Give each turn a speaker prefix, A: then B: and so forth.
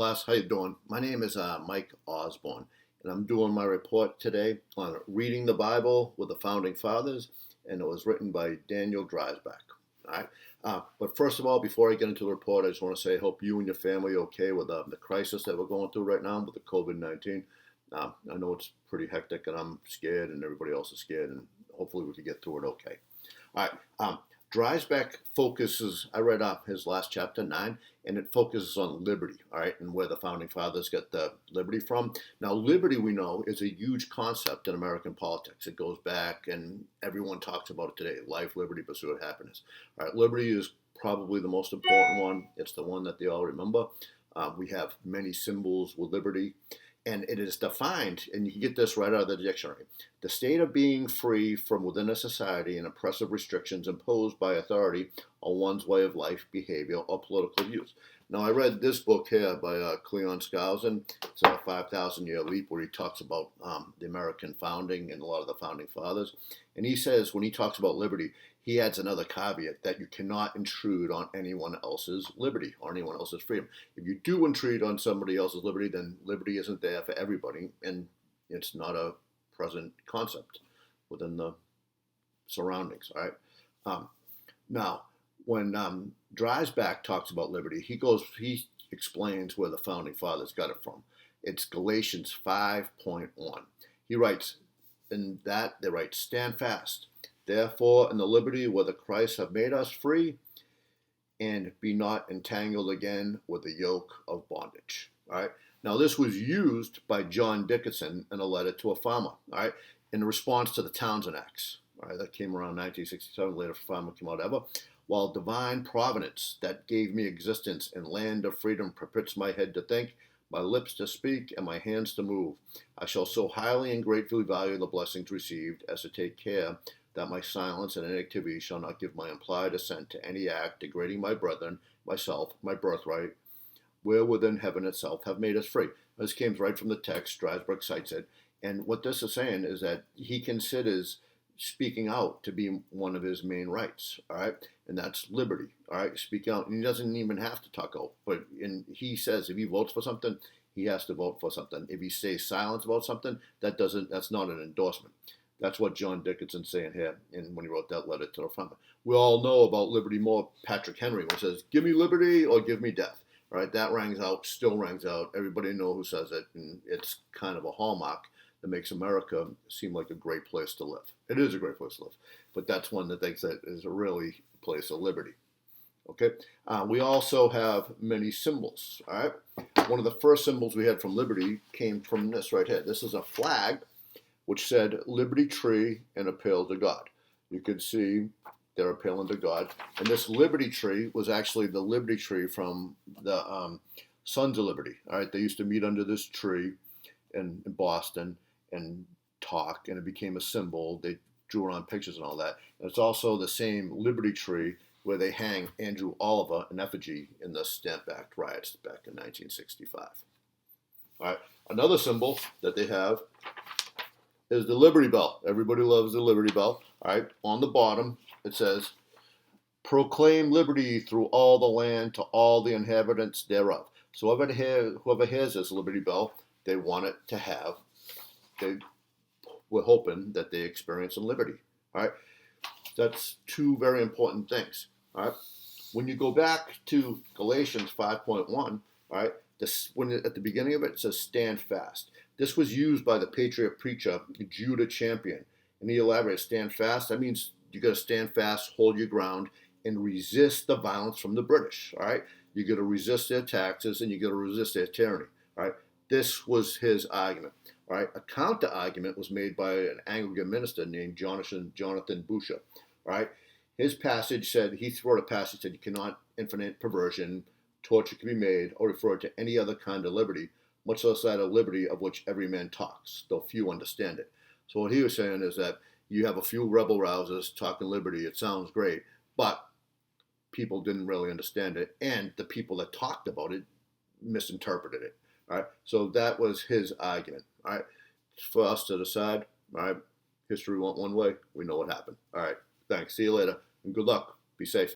A: Class, how you doing? My name is Mike Osborne, and I'm doing my report today on reading the Bible with the Founding Fathers, and it was written by Daniel Dreisbach. All right. But first of all, before I get into the report, I just want to say I hope you and your family are okay with the crisis that we're going through right now with the COVID-19. I know it's pretty hectic, and I'm scared, and everybody else is scared, and hopefully we can get through it okay. All right. Dreisbach focuses, I read up his last chapter 9, and it focuses on liberty, all right, and where the Founding Fathers got the liberty from. Now, liberty, we know, is a huge concept in American politics. It goes back, and everyone talks about it today: life, liberty, pursuit of happiness. All right, liberty is probably the most important one. It's the one that they all remember. We have many symbols with liberty. And it is defined, and you can get this right out of the dictionary: the state of being free from within a society and oppressive restrictions imposed by authority on one's way of life, behavior, or political views. Now, I read this book here by Cleon Skousen. It's a 5,000-year leap, where he talks about the American founding and a lot of the founding fathers. And he says, when he talks about liberty, he adds another caveat that you cannot intrude on anyone else's liberty or anyone else's freedom. If you do intrude on somebody else's liberty, then liberty isn't there for everybody, and it's not a present concept within the surroundings. All right. Now, when Dreisbach talks about liberty, he explains where the founding fathers got it from. It's Galatians 5.1. He writes, in that they write, "Stand fast, therefore, in the liberty whether Christ have made us free, and be not entangled again with the yoke of bondage." All right. Now, this was used by John Dickinson in a letter to a farmer, all right, in response to the Townshend Acts. All right, that came around 1967. Later, farmer came out ever. "While divine providence that gave me existence in land of freedom permits my head to think, my lips to speak, and my hands to move, I shall so highly and gratefully value the blessings received as to take care that my silence and inactivity shall not give my implied assent to any act degrading my brethren, myself, my birthright, where within heaven itself have made us free." This came right from the text. Dreisbach cites it. And what this is saying is that he considers speaking out to be one of his main rights, all right? And that's liberty, all right? Speak out. And he doesn't even have to talk out. But he says if he votes for something, he has to vote for something. If he stays silent about something, that's not an endorsement. That's what John Dickinson's saying here when he wrote that letter to the farmer. We all know about liberty more. Patrick Henry, who says, "Give me liberty or give me death." All right, that rings out, still rings out. Everybody knows who says it, and it's kind of a hallmark that makes America seem like a great place to live. It is a great place to live, but that's one that thinks that is a really place of liberty. Okay, we also have many symbols. All right, one of the first symbols we had from liberty came from this right here. This is a flag which said "Liberty Tree and Appeal to God." You could see they're appealing to God. And this Liberty Tree was actually the Liberty Tree from the Sons of Liberty. All right, they used to meet under this tree in Boston and talk, and it became a symbol. They drew around pictures and all that. And it's also the same Liberty Tree where they hang Andrew Oliver in effigy in the Stamp Act riots back in 1965. All right, another symbol that they have is the Liberty Bell. Everybody loves the Liberty Bell. All right, on the bottom it says, "Proclaim liberty through all the land to all the inhabitants thereof." So whoever hears this Liberty Bell, they want it to have. We're hoping that they experience some liberty. All right, that's two very important things. All right, when you go back to Galatians 5.1, all right, at the beginning of it, it says "Stand fast." This was used by the patriot preacher Judah Champion, and he elaborates: stand fast. That means you got to stand fast, hold your ground, and resist the violence from the British. All right, you got to resist their taxes, and you got to resist their tyranny. All right, this was his argument. All right, a counter argument was made by an Anglican minister named Jonathan Boucher. All right, his passage said, he wrote a passage that said, "You cannot infinite perversion, torture can be made, or refer to any other kind of liberty, much less that of liberty of which every man talks, though few understand it." So what he was saying is that you have a few rebel rousers talking liberty. It sounds great, but people didn't really understand it, and the people that talked about it misinterpreted it. All right, so that was his argument. All right, it's for us to decide. All right, history went one way. We know what happened. All right, thanks. See you later, and good luck. Be safe.